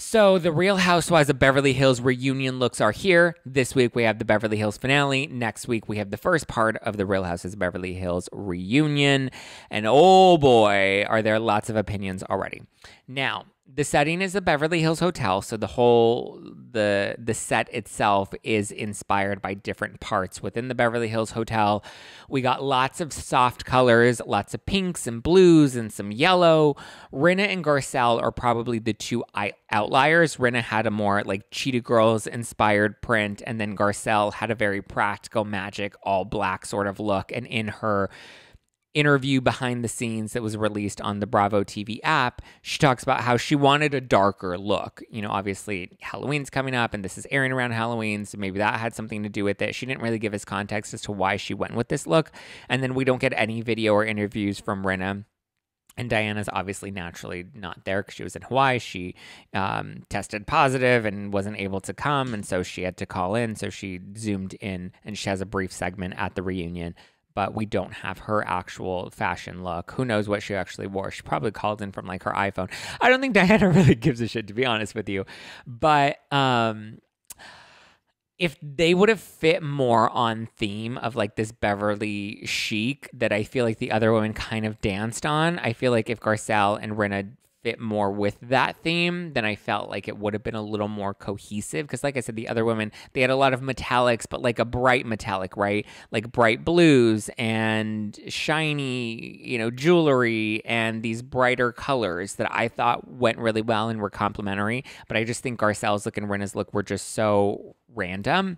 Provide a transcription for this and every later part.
So the Real Housewives of Beverly Hills reunion looks are here. This week we have the Beverly Hills finale. Next week we have the first part of the Real Houses of Beverly Hills reunion. And oh boy, are there lots of opinions already. Now, the setting is a Beverly Hills hotel, so the set itself is inspired by different parts within the Beverly Hills hotel. We got lots of soft colors, lots of pinks and blues and some yellow. Rinna and Garcelle are probably the two outliers. Rinna had a more like Cheetah Girls inspired print, and then Garcelle had a very practical magic all black sort of look. And in her interview behind the scenes that was released on the Bravo TV app, she talks about how she wanted a darker look. You know, obviously Halloween's coming up and this is airing around Halloween, so maybe that had something to do with it. She didn't really give us context as to why she went with this look. And then we don't get any video or interviews from Rinna. And Diana's obviously naturally not there because she was in Hawaii. She tested positive and wasn't able to come, and so she had to call in. So she zoomed in, and she has a brief segment at the reunion. But we don't have her actual fashion look. Who knows what she actually wore? She probably called in from like her iPhone. I don't think Diana really gives a shit, to be honest with you. But if they would have fit more on theme of like this Beverly chic that I feel like the other women kind of danced on, I feel like if Garcelle and Rinna fit more with that theme, then I felt like it would have been a little more cohesive. Because like I said, the other women, they had a lot of metallics, but like a bright metallic, right? Like bright blues and shiny, you know, jewelry and these brighter colors that I thought went really well and were complementary. But I just think Garcelle's look and Rinna's look were just so random.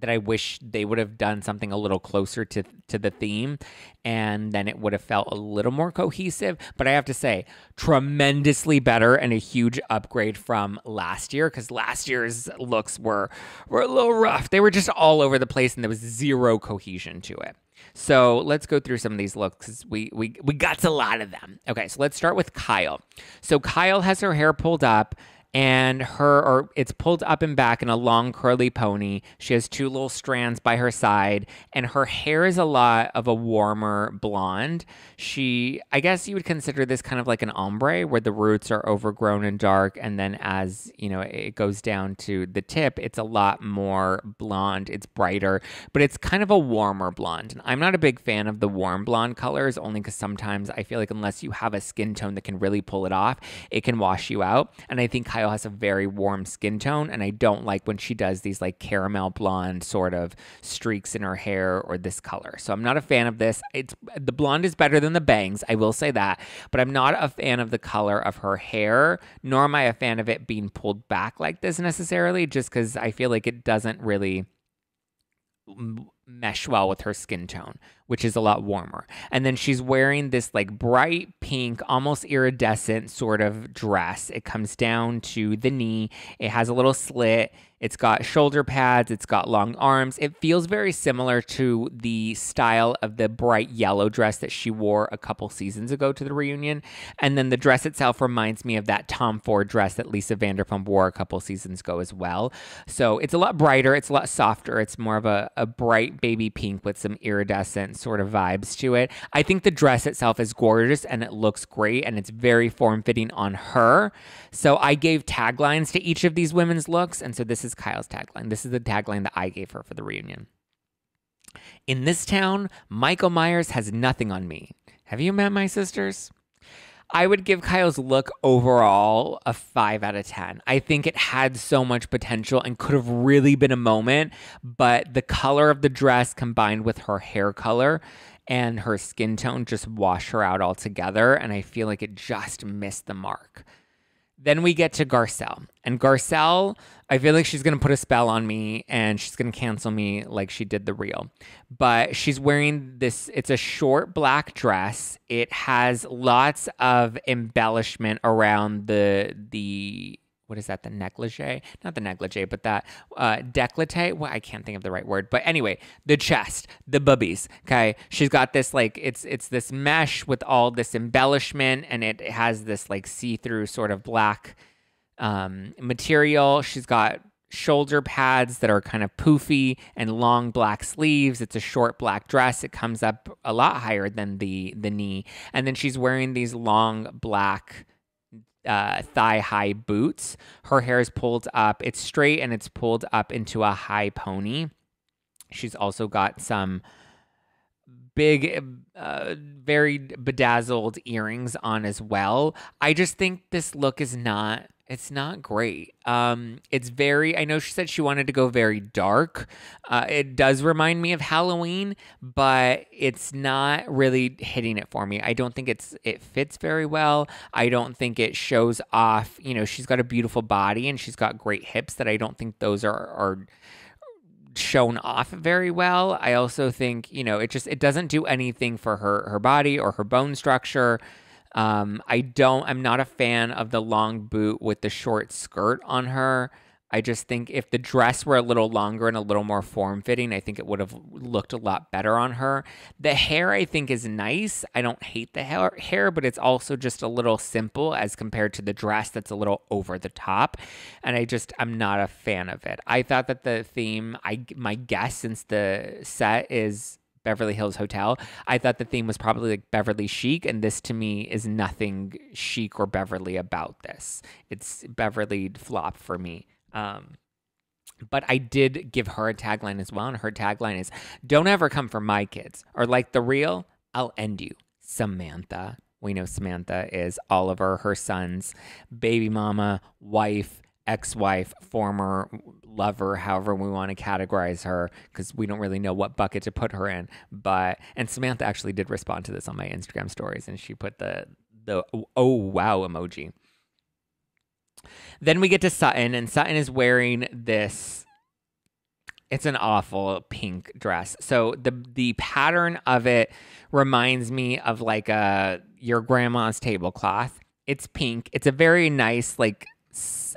That I wish they would have done something a little closer to the theme, and then it would have felt a little more cohesive. But I have to say, tremendously better and a huge upgrade from last year, because last year's looks were a little rough. They were just all over the place, and there was zero cohesion to it. So let's go through some of these looks because we got a lot of them. Okay, so let's start with Kyle. So Kyle has her hair pulled up, and it's pulled up and back in a long curly pony. She has two little strands by her side, and her hair is a lot of a warmer blonde. I guess you would consider this kind of like an ombre, where the roots are overgrown and dark, and then as you know it goes down to the tip, it's a lot more blonde. It's brighter, but it's kind of a warmer blonde. And I'm not a big fan of the warm blonde colors, only because sometimes I feel like unless you have a skin tone that can really pull it off, it can wash you out. And I think Kyle has a very warm skin tone, and I don't like when she does these like caramel blonde sort of streaks in her hair or this color. So I'm not a fan of this. The blonde is better than the bangs, I will say that, but I'm not a fan of the color of her hair, nor am I a fan of it being pulled back like this necessarily, just because I feel like it doesn't really mesh well with her skin tone, which is a lot warmer. And then she's wearing this like bright pink, almost iridescent sort of dress. It comes down to the knee. It has a little slit. It's got shoulder pads. It's got long arms. It feels very similar to the style of the bright yellow dress that she wore a couple seasons ago to the reunion. And then the dress itself reminds me of that Tom Ford dress that Lisa Vanderpump wore a couple seasons ago as well. So it's a lot brighter. It's a lot softer. It's more of a bright baby pink with some iridescent sort of vibes to it. I think the dress itself is gorgeous and it looks great and it's very form-fitting on her. So I gave taglines to each of these women's looks, and so this is Kyle's tagline. This is the tagline that I gave her for the reunion. In this town, Michael Myers has nothing on me. Have you met my sisters? I would give Kyle's look overall a 5 out of 10. I think it had so much potential and could have really been a moment, but the color of the dress combined with her hair color and her skin tone just wash her out altogether, and I feel like it just missed the mark. Then we get to Garcelle. And Garcelle, I feel like she's going to put a spell on me and she's going to cancel me like she did the Real. But she's wearing this, it's a short black dress. It has lots of embellishment around the what is that, the negligee? Not the negligee, but that décolleté. Well, I can't think of the right word. But anyway, the chest, the boobies, okay? She's got this, like, it's this mesh with all this embellishment, and it has this, like, see-through sort of black material. She's got shoulder pads that are kind of poofy and long black sleeves. It's a short black dress. It comes up a lot higher than the knee. And then she's wearing these long black thigh-high boots. Her hair is pulled up. It's straight and it's pulled up into a high pony. She's also got some big, very bedazzled earrings on as well. I just think this look is not, it's not great. It's very, I know she said she wanted to go very dark. It does remind me of Halloween, but it's not really hitting it for me. I don't think it fits very well. I don't think it shows off, she's got a beautiful body and she's got great hips that I don't think those are shown off very well. I also think, it doesn't do anything for her body or her bone structure. I'm not a fan of the long boot with the short skirt on her. I just think if the dress were a little longer and a little more form-fitting, I think it would have looked a lot better on her. The hair, I think, is nice. I don't hate the hair, but it's also just a little simple as compared to the dress that's a little over the top. And I'm not a fan of it. I thought that the theme, my guess, since the set is Beverly Hills Hotel, I thought the theme was probably like Beverly chic, and this to me is nothing chic or Beverly about this. It's Beverly flop for me. But I did give her a tagline as well, and her tagline is, "Don't ever come for my kids, or like the real, I'll end you, Samantha." We know Samantha is Oliver, her son's baby mama, wife, ex-wife, former lover, however we want to categorize her, because we don't really know what bucket to put her in. And Samantha actually did respond to this on my Instagram stories, and she put the oh wow emoji. Then we get to Sutton, and Sutton is wearing this. It's an awful pink dress. So the pattern of it reminds me of like your grandma's tablecloth. It's pink. It's a very nice, like,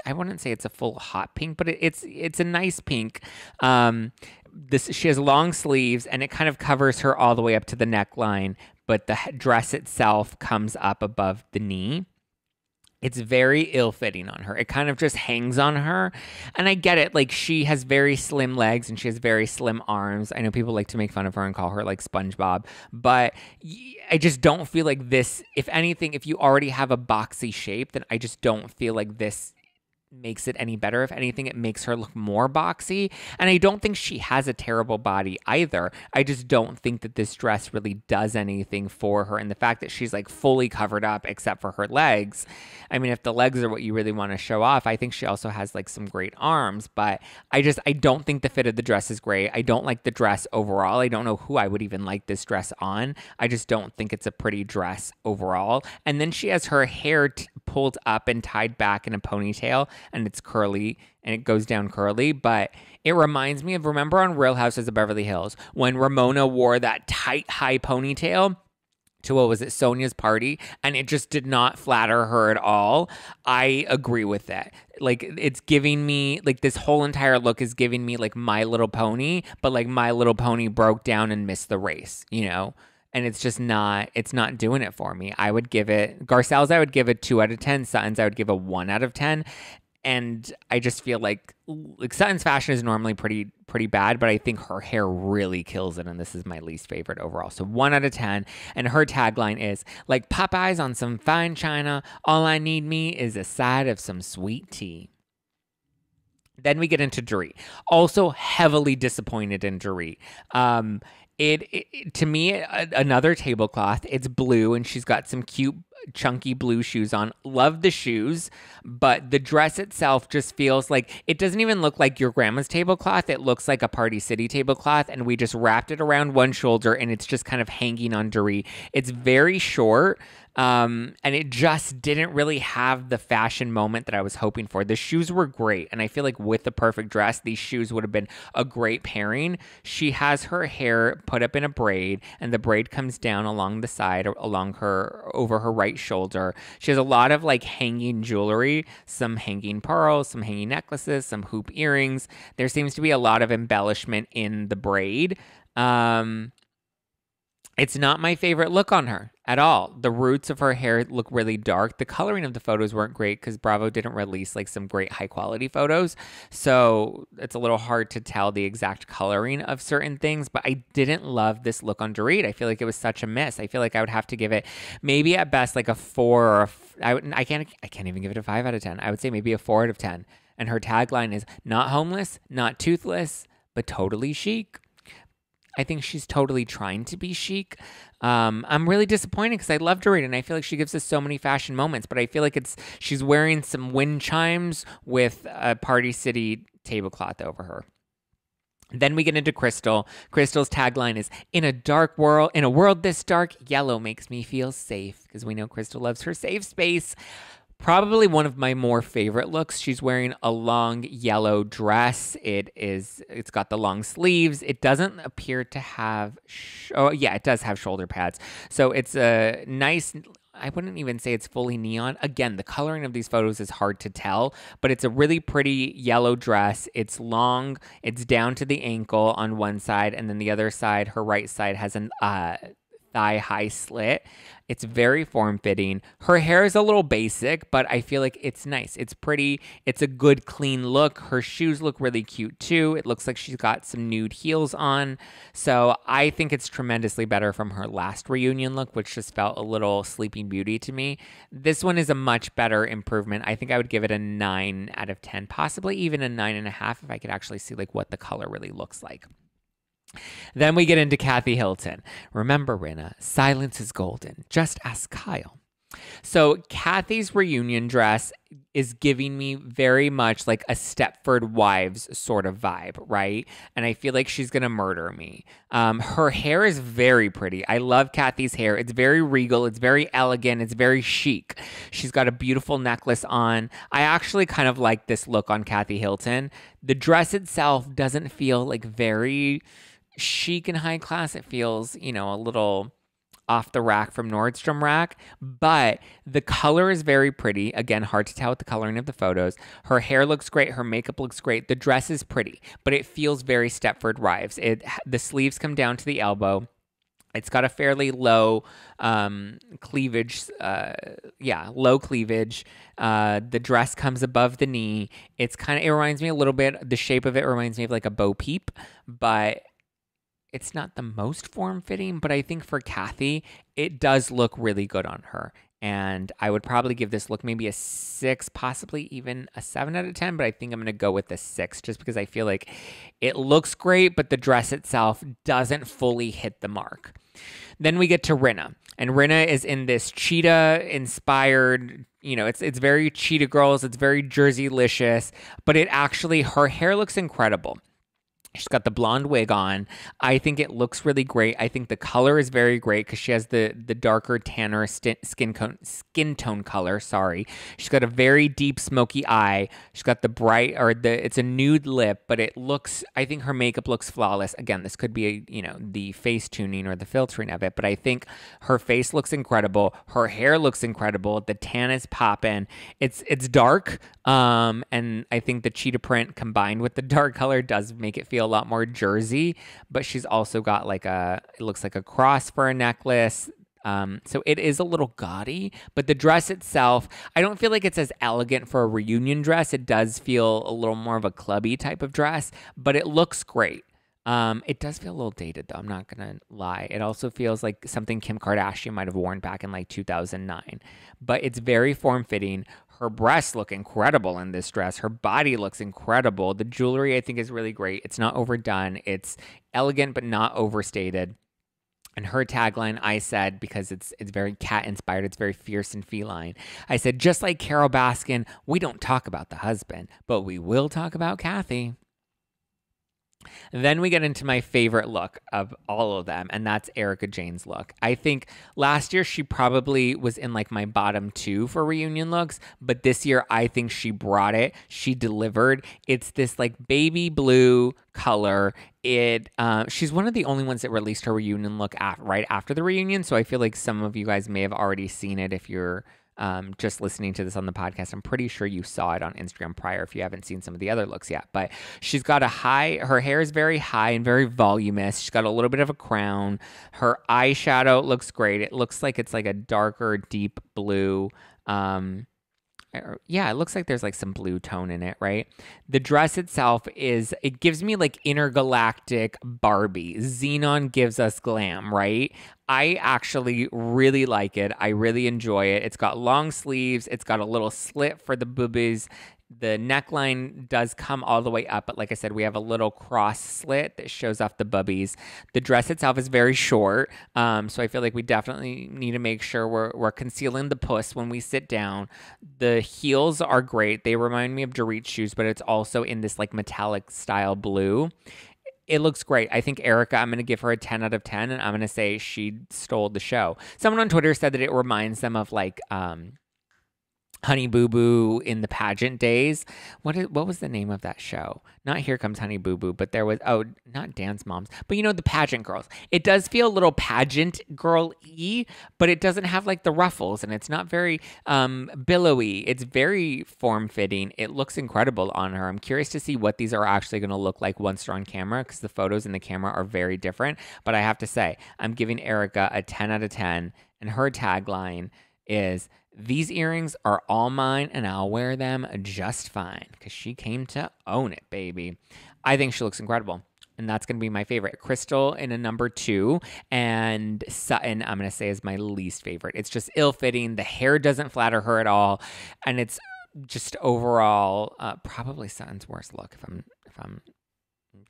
I wouldn't say it's a full hot pink, but it's a nice pink. She has long sleeves, and it kind of covers her all the way up to the neckline, but the dress itself comes up above the knee. It's very ill-fitting on her. It kind of just hangs on her. And I get it. Like, she has very slim legs and she has very slim arms. I know people like to make fun of her and call her like SpongeBob. But I just don't feel like this, if anything, if you already have a boxy shape, then I just don't feel like this makes it any better. If anything, it makes her look more boxy. And I don't think she has a terrible body either. I just don't think that this dress really does anything for her. And the fact that she's like fully covered up except for her legs. I mean, if the legs are what you really want to show off, I think she also has like some great arms, but I don't think the fit of the dress is great. I don't like the dress overall. I don't know who I would even like this dress on. I just don't think it's a pretty dress overall. And then she has her hair pulled up and tied back in a ponytail, and it's curly and it goes down curly, but it reminds me of, remember on Real Houses of Beverly Hills when Ramona wore that tight high ponytail to, what was it, Sonia's party, and it just did not flatter her at all. I agree with that. Like, it's giving me, like, this whole entire look is giving me like My Little Pony, but like My Little Pony broke down and missed the race, And it's just not, it's not doing it for me. I would give it, Garcelle's I would give a 2 out of 10. Sutton's I would give a 1 out of 10. And I just feel like Sutton's fashion is normally pretty bad, but I think her hair really kills it, and this is my least favorite overall. So 1 out of 10, and her tagline is, like Popeyes on some fine china, all I need me is a side of some sweet tea. Then we get into Dorit. Also heavily disappointed in Dorit. It to me, another tablecloth. It's blue, and she's got some cute chunky blue shoes on. Love the shoes, but the dress itself just feels like, it doesn't even look like your grandma's tablecloth. It looks like a Party City tablecloth, and we just wrapped it around one shoulder, and it's just kind of hanging on Dorit. It's very short. And it just didn't really have the fashion moment that I was hoping for. The shoes were great, and I feel like with the perfect dress, these shoes would have been a great pairing. She has her hair put up in a braid, and the braid comes down along the side, over her right shoulder. She has a lot of like hanging jewelry, some hanging pearls, some hanging necklaces, some hoop earrings. There seems to be a lot of embellishment in the braid. It's not my favorite look on her at all. The roots of her hair look really dark. The coloring of the photos weren't great because Bravo didn't release like some great high quality photos. So it's a little hard to tell the exact coloring of certain things, but I didn't love this look on Dorit. I feel like it was such a miss. I feel like I would have to give it maybe at best like a 4 or I can't even give it a 5 out of 10. I would say maybe a 4 out of 10. And her tagline is not homeless, not toothless, but totally chic. I think she's totally trying to be chic. I'm really disappointed because I love Dorit and I feel like she gives us so many fashion moments, but I feel like she's wearing some wind chimes with a Party City tablecloth over her. Then we get into Crystal. Crystal's tagline is in a world this dark, yellow makes me feel safe, because we know Crystal loves her safe space. Probably one of my more favorite looks. She's wearing a long yellow dress. It's got the long sleeves. It doesn't appear to have, it does have shoulder pads. So it's a nice, I wouldn't even say it's fully neon. Again, the coloring of these photos is hard to tell, but it's a really pretty yellow dress. It's long, it's down to the ankle on one side, and then the other side, her right side, has an thigh-high slit. It's very form-fitting. Her hair is a little basic, but I feel like it's nice. It's pretty. It's a good, clean look. Her shoes look really cute, too. It looks like she's got some nude heels on. So I think it's tremendously better from her last reunion look, which just felt a little Sleeping Beauty to me. This one is a much better improvement. I think I would give it a 9 out of 10, possibly even a 9.5 if I could actually see like what the color really looks like. Then we get into Kathy Hilton. Remember, Rinna, silence is golden. Just ask Kyle. So Kathy's reunion dress is giving me very much like a Stepford Wives sort of vibe, right? And I feel like she's going to murder me. Her hair is very pretty. I love Kathy's hair. It's very regal. It's very elegant. It's very chic. She's got a beautiful necklace on. I actually kind of like this look on Kathy Hilton. The dress itself doesn't feel like very chic and high class. It feels, a little off the rack from Nordstrom Rack, but the color is very pretty. Again, hard to tell with the coloring of the photos. Her hair looks great. Her makeup looks great. The dress is pretty, but it feels very Stepford Wives. The sleeves come down to the elbow. It's got a fairly low cleavage, low cleavage. The dress comes above the knee. It reminds me a little bit, the shape of it reminds me of like a Bo Peep, but it's not the most form-fitting, but I think for Kathy, it does look really good on her. And I would probably give this look maybe a 6, possibly even a 7 out of 10, but I think I'm going to go with a 6 just because I feel like it looks great, but the dress itself doesn't fully hit the mark. Then we get to Rinna, and Rinna is in this cheetah-inspired, it's very Cheetah Girls, it's very Jerseylicious, but her hair looks incredible. She's got the blonde wig on. I think it looks really great. I think the color is very great because she has the darker, tanner skin tone color. Sorry. She's got a very deep, smoky eye. She's got it's a nude lip, but I think her makeup looks flawless. Again, this could be, the face tuning or the filtering of it, but I think her face looks incredible. Her hair looks incredible. The tan is popping. It's dark. And I think the cheetah print combined with the dark color does make it feel a lot more Jersey, but she's also got it looks like a cross for a necklace. So it is a little gaudy, but the dress itself, I don't feel like it's as elegant for a reunion dress. It does feel a little more of a clubby type of dress, but it looks great. It does feel a little dated though, I'm not gonna lie. It also feels like something Kim Kardashian might have worn back in like 2009, but it's very form-fitting. Her breasts look incredible in this dress. Her body looks incredible. The jewelry I think is really great. It's not overdone. It's elegant but not overstated. And her tagline, I said, because it's very cat-inspired, it's very fierce and feline, I said, just like Carole Baskin, we don't talk about the husband, but we will talk about Kathy. Then we get into my favorite look of all of them, and that's Erika Jayne's look. I think last year she probably was in like my bottom 2 for reunion looks, but this year I think she brought it. She delivered. It's this like baby blue color. She's one of the only ones that released her reunion look right after the reunion, so I feel like some of you guys may have already seen it if you're just listening to this on the podcast. I'm pretty sure you saw it on Instagram prior if you haven't seen some of the other looks yet. But she's got her hair is very high and very voluminous. She's got a little bit of a crown. Her eyeshadow looks great. It looks like it's like a darker, deep blue. Yeah, it looks like there's like some blue tone in it, right? The dress itself it gives me like intergalactic Barbie. Xenon gives us glam, right? I actually really like it. I really enjoy it. It's got long sleeves. It's got a little slit for the boobies. The neckline does come all the way up, but like I said, we have a little cross slit that shows off the boobies. The dress itself is very short, so I feel like we definitely need to make sure we're concealing the puss when we sit down. The heels are great. They remind me of Dorit shoes, but it's also in this like metallic style blue. It looks great. I think Erica, I'm going to give her a 10 out of 10, and I'm going to say she stole the show. Someone on Twitter said that it reminds them of like Honey Boo Boo in the pageant days. What was the name of that show? Not Here Comes Honey Boo Boo, but there was, not Dance Moms, but you know, the pageant girls. It does feel a little pageant girl-y, but it doesn't have like the ruffles, and it's not very billowy. It's very form-fitting. It looks incredible on her. I'm curious to see what these are actually going to look like once they're on camera, because the photos in the camera are very different. But I have to say, I'm giving Erica a 10 out of 10, and her tagline is, "These earrings are all mine and I'll wear them just fine," because she came to own it, baby. I think she looks incredible. And that's going to be my favorite. Crystal in a number 2, and Sutton, I'm going to say, is my least favorite. It's just ill-fitting. The hair doesn't flatter her at all. And it's just overall probably Sutton's worst look, if I'm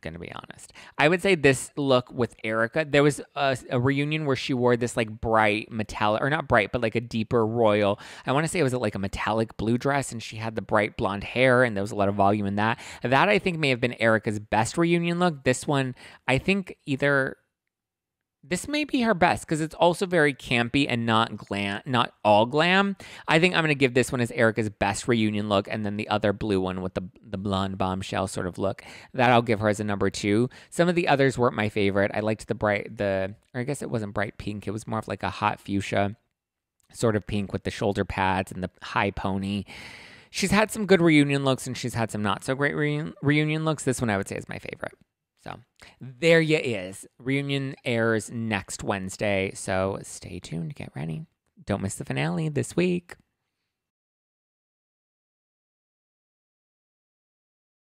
going to be honest. I would say this look with Erica, there was a reunion where she wore this like bright metallic, or not bright, but like a deeper royal. I want to say it was like a metallic blue dress, and she had the bright blonde hair, and there was a lot of volume in that. That I think may have been Erica's best reunion look. This one, I think this may be her best, because it's also very campy and not all glam. I think I'm going to give this one as Erica's best reunion look, and then the other blue one with the blonde bombshell sort of look, that I'll give her as a number 2. Some of the others weren't my favorite. I liked or I guess it wasn't bright pink. It was more of like a hot fuchsia sort of pink with the shoulder pads and the high pony. She's had some good reunion looks, and she's had some not so great reunion looks. This one I would say is my favorite. So there you is. Reunion airs next Wednesday, so stay tuned. Get ready. Don't miss the finale this week.